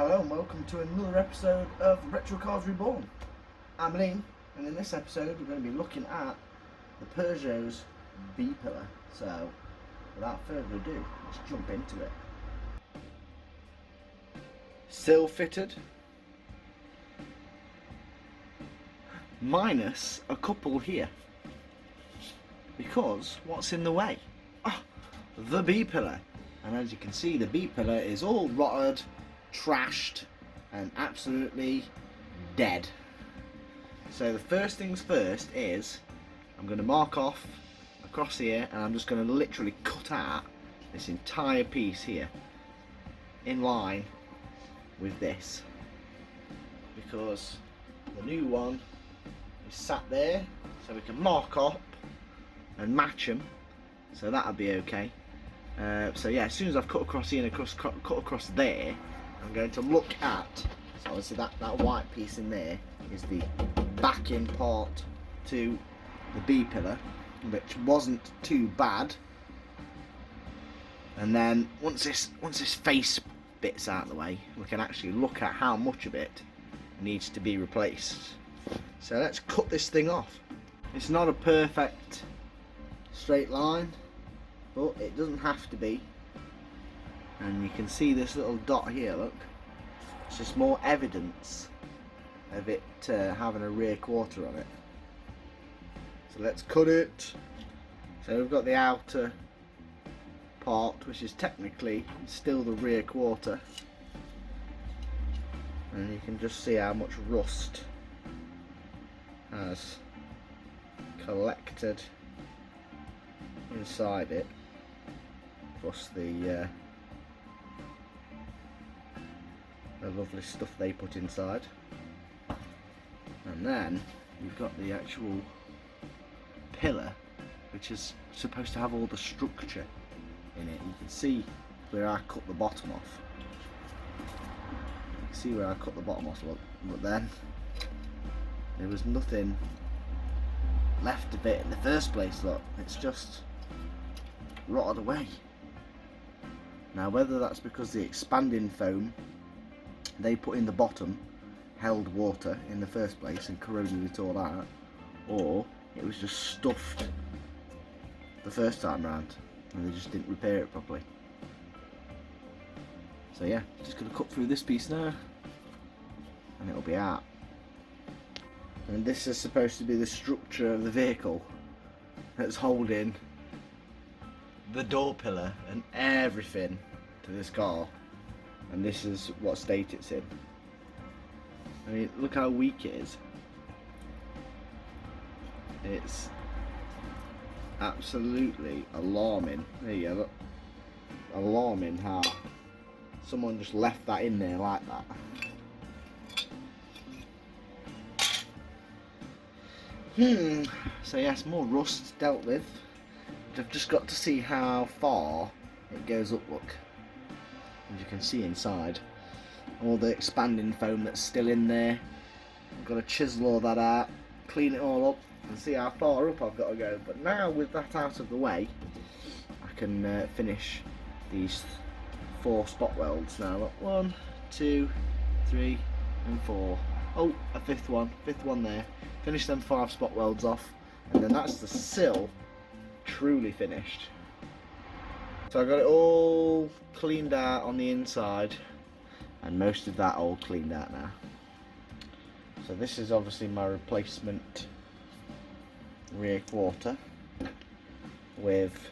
Hello and welcome to another episode of Retro Cars Reborn. I'm Liam, and in this episode we're going to be looking at the Peugeot's B-pillar. So without further ado, let's jump into it. Still fitted, minus a couple here, because what's in the way? The B-pillar. And as you can see, the B-pillar is all rotted, trashed and absolutely dead. So the first things first is I'm going to mark off across here, and I'm just going to literally cut out this entire piece here in line with this, because the new one is sat there, so we can mark up and match them, so that'll be okay. So yeah, as soon as I've cut across here and cut across there, I'm going to look at, so obviously that white piece in there is the backing part to the B-pillar, which wasn't too bad. And then once this face bit's out of the way, we can actually look at how much of it needs to be replaced. So let's cut this thing off. It's not a perfect straight line, but it doesn't have to be. And you can see this little dot here, look. It's just more evidence of it having a rear quarter on it. So let's cut it. So we've got the outer part, which is technically still the rear quarter. And you can just see how much rust has collected inside it, plus the lovely stuff they put inside. And then you've got the actual pillar, which is supposed to have all the structure in it. You can see where I cut the bottom off. You can see where I cut the bottom off, look. But then there was nothing left of it in the first place, look. It's just rotted away. Now whether that's because the expanding foam they put in the bottom held water in the first place and corroded it all out, or it was just stuffed the first time round and they just didn't repair it properly. So yeah, just going to cut through this piece now and it'll be out. And this is supposed to be the structure of the vehicle that's holding the door pillar and everything to this car, and this is what state it's in. I mean, look how weak it is. It's absolutely alarming. There you go, look. Alarming how someone just left that in there like that. So yes, more rust dealt with. I've just got to see how far it goes up, look. As you can see inside, all the expanding foam that's still in there. I've got to chisel all that out, clean it all up and see how far up I've got to go. But now with that out of the way, I can finish these 4 spot welds now. Look, 1, 2, 3 and 4. Oh, a fifth one there. Finish them 5 spot welds off, and then that's the sill truly finished. So I got it all cleaned out on the inside, and most of that all cleaned out now. So this is obviously my replacement rear quarter with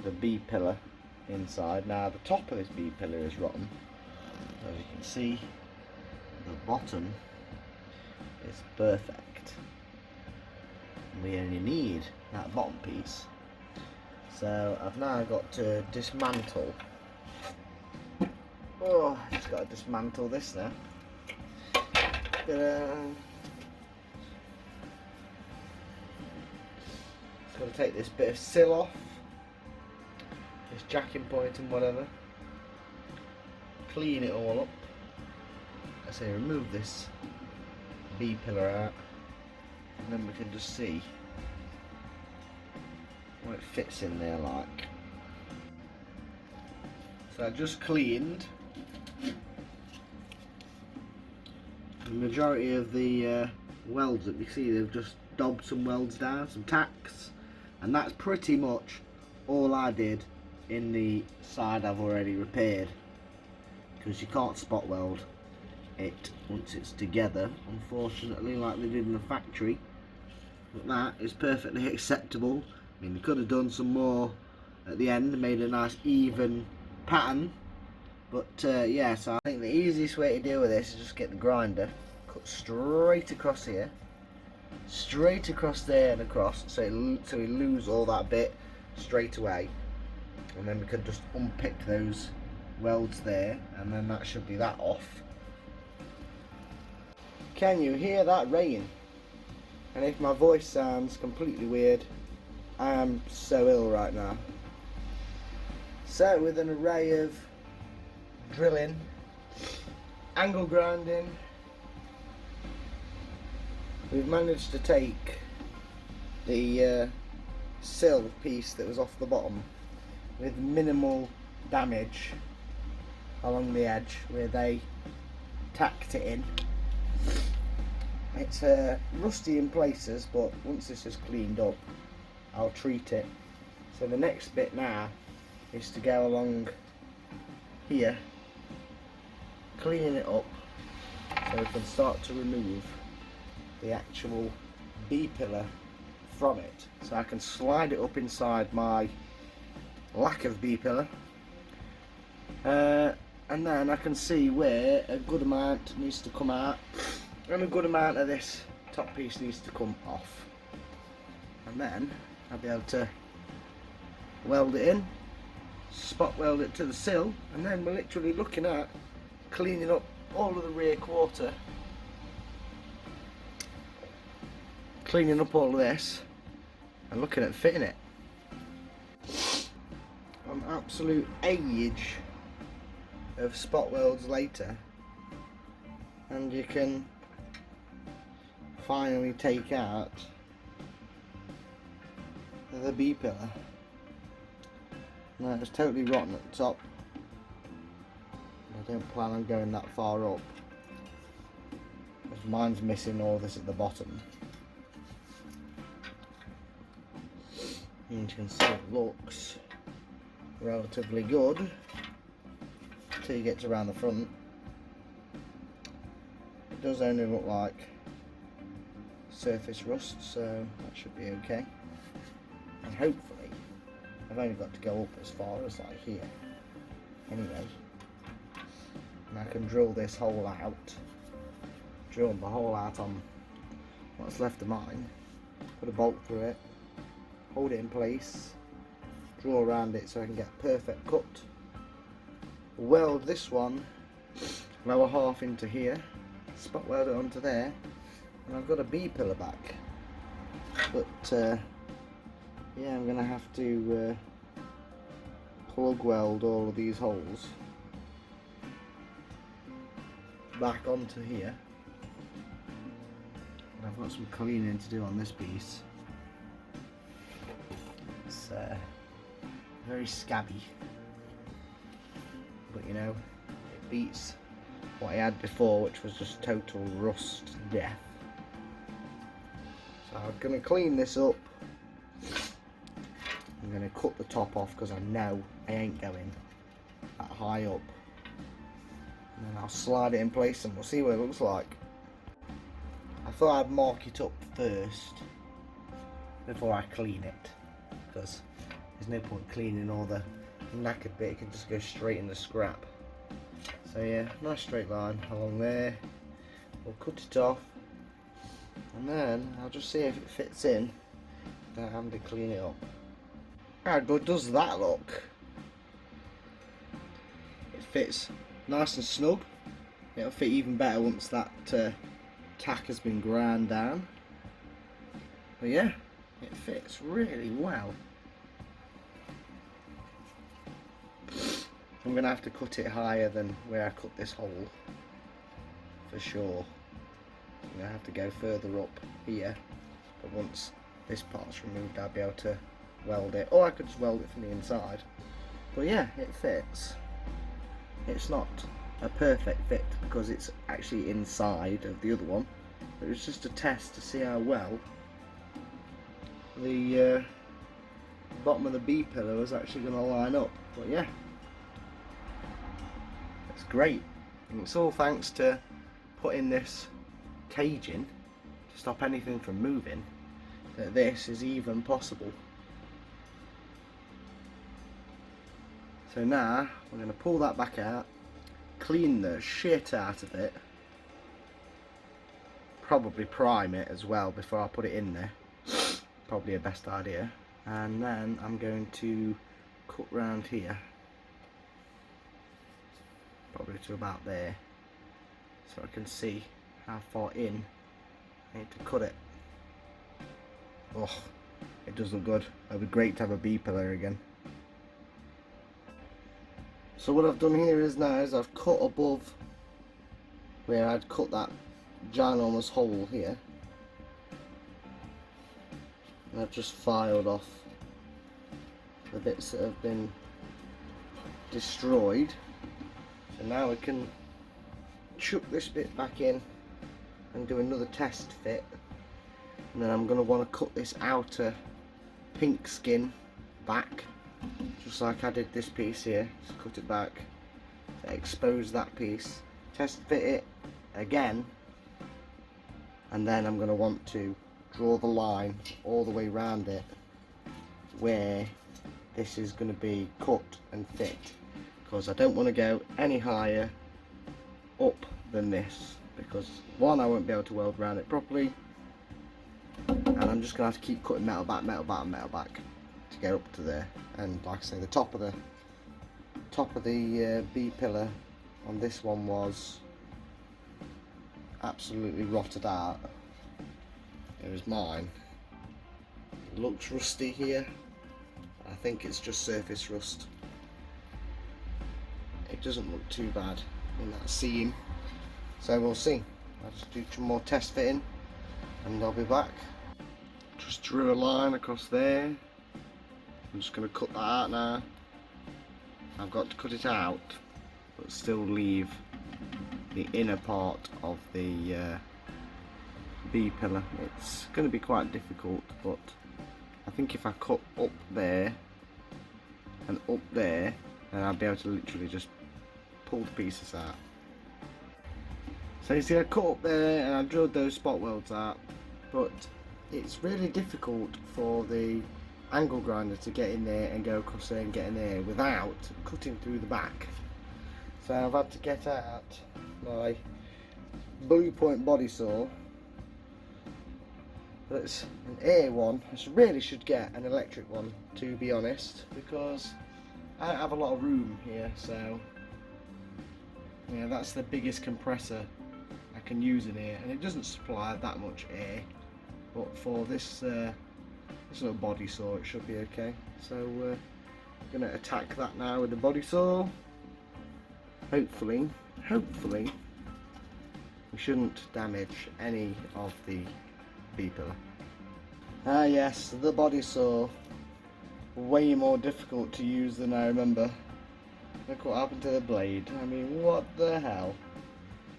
the B pillar inside. Now the top of this B pillar is rotten, as you can see. The bottom is perfect. We only need that bottom piece. So I've now got to dismantle. Oh, I've just got to dismantle this now. Just got to take this bit of sill off, this jacking point and whatever, clean it all up. I say remove this B pillar out, and then we can just see what it fits in there like. So I just cleaned the majority of the welds that we see, they've just dobbed some welds down, some tacks, and that's pretty much all I did in the side I've already repaired, because you can't spot weld it once it's together, unfortunately, like they did in the factory. But that is perfectly acceptable. I mean, they could have done some more at the end, made a nice even pattern, but yeah, so I think the easiest way to deal with this is just get the grinder, cut straight across here, straight across there and across, so we lose all that bit straight away, and then we can just unpick those welds there, and then that should be that off. Can you hear that rain? And if my voice sounds completely weird, I am so ill right now. So with an array of drilling, angle grinding, we've managed to take the sill piece that was off the bottom with minimal damage along the edge where they tacked it in. It's rusty in places, but once this is cleaned up, I'll treat it. So the next bit now is to go along here, cleaning it up so we can start to remove the actual B-pillar from it. So I can slide it up inside my lack of B-pillar, and then I can see where a good amount needs to come out and a good amount of this top piece needs to come off, and then I'll be able to weld it in, spot weld it to the sill, and then we're literally looking at cleaning up all of the rear quarter, cleaning up all of this and looking at fitting it. An absolute age of spot welds later, and you can finally take out the B-pillar. Now it's totally rotten at the top. I don't plan on going that far up, because mine's missing all this at the bottom. And you can see it looks relatively good until you get to around the front. It does only look like surface rust, so that should be okay. And hopefully, I've only got to go up as far as like here anyway, and I can drill this hole out, drill the hole out on what's left of mine, put a bolt through it, hold it in place, draw around it so I can get a perfect cut, weld this one lower half into here, spot weld it onto there, and I've got a B-pillar back. But yeah, I'm gonna have to plug weld all of these holes back onto here, and I've got some cleaning to do on this piece. It's very scabby, but you know, it beats what I had before, which was just total rust death. So I'm going to clean this up. I'm going to cut the top off because I know I ain't going that high up, and then I'll slide it in place and we'll see what it looks like. I thought I'd mark it up first before I clean it, because there's no point cleaning all the knackered bit, it can just go straight in the scrap. So yeah, nice straight line along there. We'll cut it off, and then I'll just see if it fits in without having to clean it up. How good does that look? It fits nice and snug. It'll fit even better once that tack has been ground down. But yeah, it fits really well. I'm going to have to cut it higher than where I cut this hole, for sure. I'm going to have to go further up here, but once this part's removed I'll be able to weld it, or I could just weld it from the inside. But yeah, it fits. It's not a perfect fit because it's actually inside of the other one. It was just a test to see how well the bottom of the B pillar was actually going to line up. But yeah, it's great, and it's all thanks to putting this cage in to stop anything from moving that this is even possible. So now we're going to pull that back out, clean the shit out of it, probably prime it as well before I put it in there, probably a best idea, and then I'm going to cut round here, probably to about there, so I can see how far in I need to cut it. Oh, it does look good. It would be great to have a B pillar again. So what I've done here is I've cut above where I'd cut that ginormous hole here, and I've just filed off the bits that have been destroyed. So now we can chuck this bit back in and do another test fit, and then I'm going to want to cut this outer pink skin back, just like I did this piece here. Just cut it back to expose that piece, test fit it again, and then I'm going to want to draw the line all the way around it where this is going to be cut and fit, because I don't want to go any higher up than this, because one, I won't be able to weld around it properly, and I'm just going to have to keep cutting metal back, metal back, metal back to get up to there. And like I say, the top of the B pillar on this one was absolutely rotted out. It was mine. It looks rusty here. I think it's just surface rust. It doesn't look too bad in that seam, so we'll see. I'll just do some more test fitting and I'll be back. Just drew a line across there. I'm just going to cut that out now. I've got to cut it out but still leave the inner part of the B pillar. It's going to be quite difficult, but I think if I cut up there and up there, then I'll be able to literally just pull the pieces out. So you see, I cut up there and I drilled those spot welds out, but it's really difficult for the angle grinder to get in there and go across there and get in there without cutting through the back. So I've had to get out my Blue Point body saw, but it's an air one. I really should get an electric one, to be honest, because I don't have a lot of room here. So yeah, that's the biggest compressor I can use in here, and it doesn't supply that much air, but for this this little body saw it should be okay. So we're going to attack that now with the body saw. Hopefully we shouldn't damage any of the B pillar. Ah yes, the body saw, way more difficult to use than I remember. Look what happened to the blade. I mean, what the hell?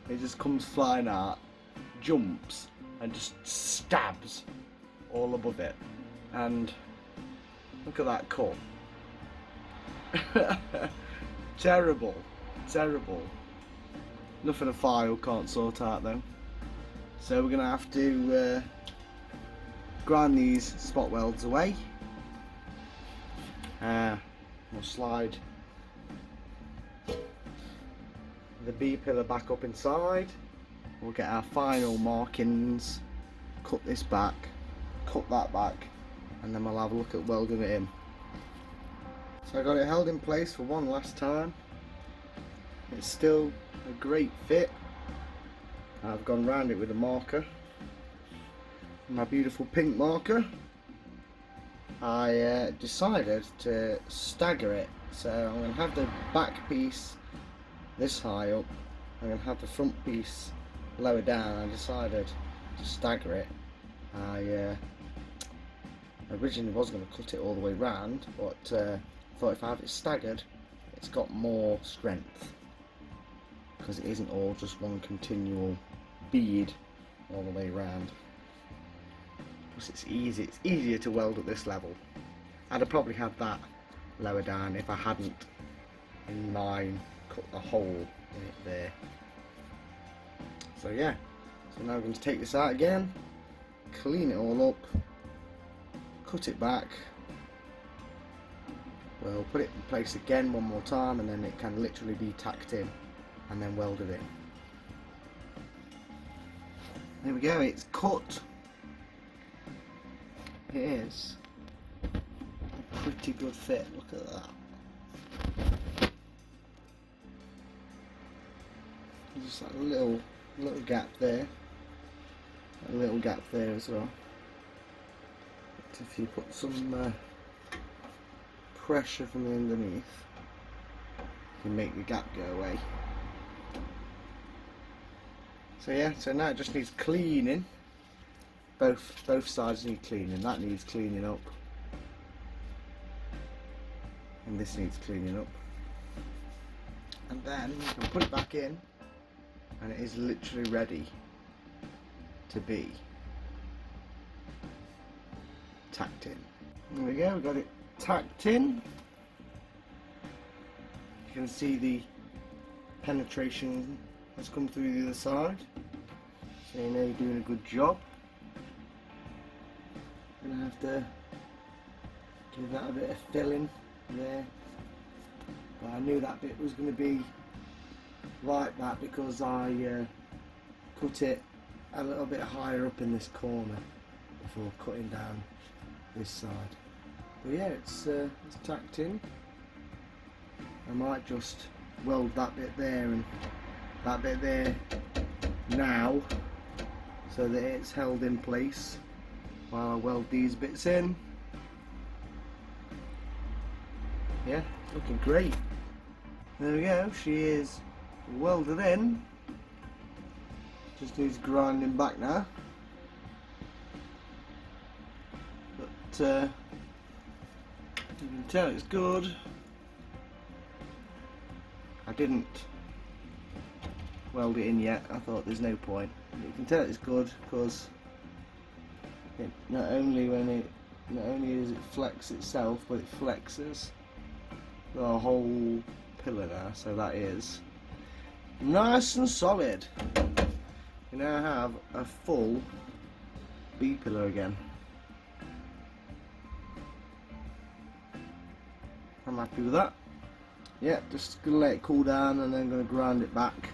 It just comes flying out, jumps, and just stabs all above it. And look at that cut. Terrible, terrible. Nothing a file can't sort out though. So we're gonna have to grind these spot welds away. We'll slide the B pillar back up inside. We'll get our final markings, cut this back, cut that back, and then we'll have a look at welding it in. So I got it held in place for one last time. It's still a great fit. I've gone round it with a marker, my beautiful pink marker. I decided to stagger it, so I'm going to have the back piece this high up, I'm going to have the front piece lower down. I decided to stagger it. I originally was going to cut it all the way round, but I thought if I have it staggered, it's got more strength. because it isn't all just one continual bead all the way around. Plus it's easier to weld at this level. I'd have probably had that lower down if I hadn't in mine cut a hole in it there. So yeah, so now I'm going to take this out again, clean it all up, cut it back. We'll put it in place again one more time, and then it can literally be tacked in and then welded in. There we go, it's cut. It is a pretty good fit, look at that. There's just like a little gap there, a little gap there as well. But if you put some pressure from underneath, you can make the gap go away. So yeah, so now it just needs cleaning. Both sides need cleaning. That needs cleaning up, and this needs cleaning up. And then you can put it back in, and it is literally ready to be tacked in. There we go, we've got it tacked in. You can see the penetration has come through the other side, so you know you're doing a good job. Gonna have to give that a bit of filling there, but I knew that bit was going to be like that because I cut it a little bit higher up in this corner before cutting down this side. But yeah, it's tacked in. I might just weld that bit there and that bit there now, so that it's held in place while I weld these bits in. Yeah, looking great. There we go, she is welded in. Just needs grinding back now. But you can tell it's good. I didn't weld it in yet, I thought there's no point. But you can tell it's good because it not only does it flex itself, but it flexes the whole pillar now, so that is nice and solid. You now have a full B pillar again. I'm happy with that. Yeah, just gonna let it cool down and then gonna grind it back.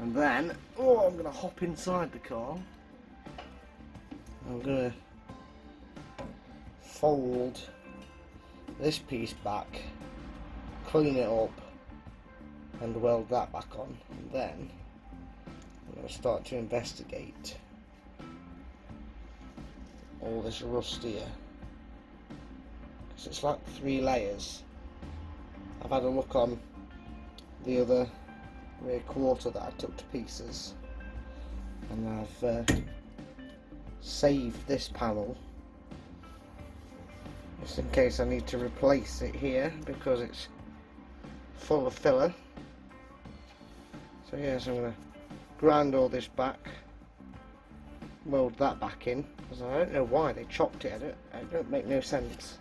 And then, I'm gonna hop inside the car. I'm gonna fold this piece back, clean it up, and weld that back on. And then I'm going to start to investigate all this rust here, because it's like 3 layers. I've had a look on the other rear quarter that I took to pieces, and I've saved this panel just in case I need to replace it here because it's full of filler. So yes, I'm going to grind all this back, weld that back in, because I don't know why they chopped it. It don't make no sense.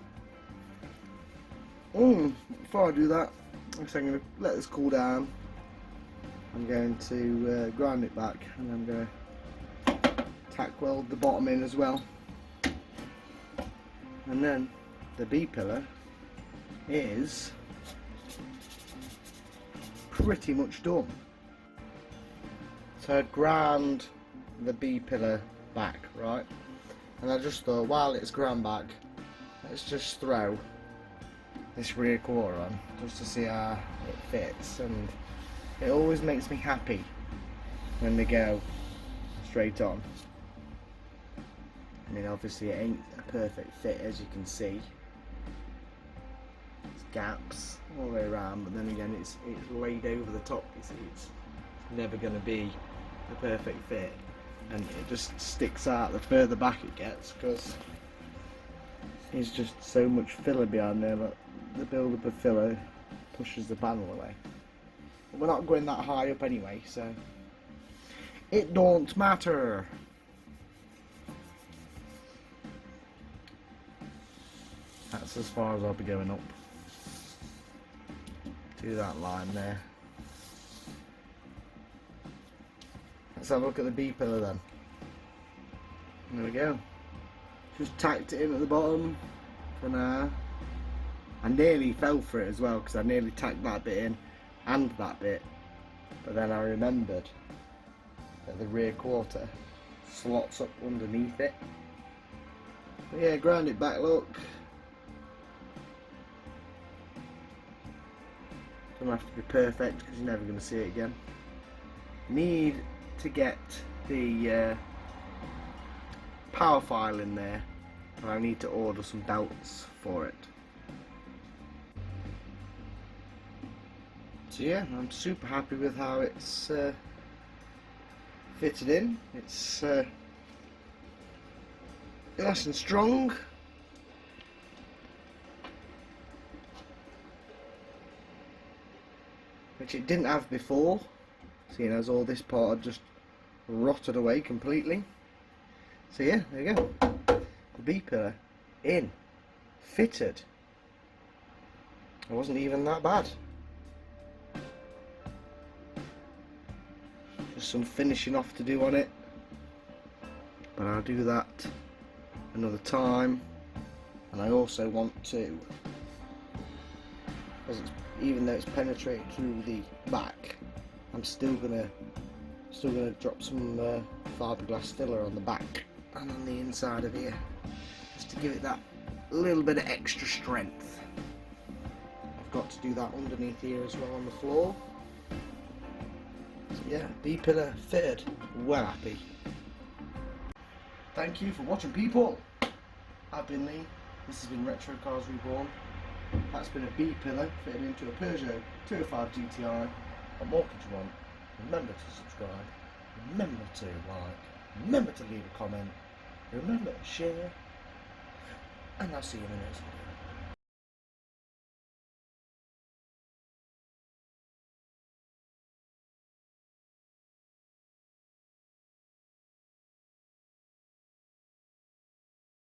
Before I do that, I'm going to let this cool down. I'm going to grind it back, and I'm going to tack weld the bottom in as well. And then the B pillar is pretty much done. So I ground the B pillar back, right? And I just thought, while it's ground back, let's just throw this rear quarter on just to see how it fits. And it always makes me happy when they go straight on. I mean, obviously it ain't a perfect fit, as you can see. There's gaps all the way around, but then again it's laid over the top, you see. It's never going to be a perfect fit, and it just sticks out the further back it gets, because there's just so much filler behind there that the build-up of filler pushes the panel away. We're not going that high up anyway, so it don't matter. That's as far as I'll be going up to that line there. Let's have a look at the B pillar then. There we go. Just tacked it in at the bottom for now. I nearly fell for it as well because I nearly tacked that bit in and that bit, but then I remembered that the rear quarter slots up underneath it. But yeah, ground it back, look. Doesn't have to be perfect because you're never going to see it again. Need to get the power file in there, and I need to order some belts for it. So yeah, I'm super happy with how it's fitted in. It's nice and strong. Which it didn't have before, seeing as all this part had just rotted away completely. So yeah, there you go. The B pillar in, fitted. It wasn't even that bad. Just some finishing off to do on it, but I'll do that another time. And I also want to, even though it's penetrated through the back, I'm still gonna drop some fiberglass filler on the back and on the inside of here, just to give it that little bit of extra strength. I've got to do that underneath here as well on the floor. So yeah, B pillar fitted, well happy. Thank you for watching, people. I've been Lee. This has been Retro Cars Reborn. That's been a B pillar fitted into a Peugeot 205 GTI. What more could you want? Remember to subscribe, remember to like, remember to leave a comment, remember to share, and I'll see you in the next video.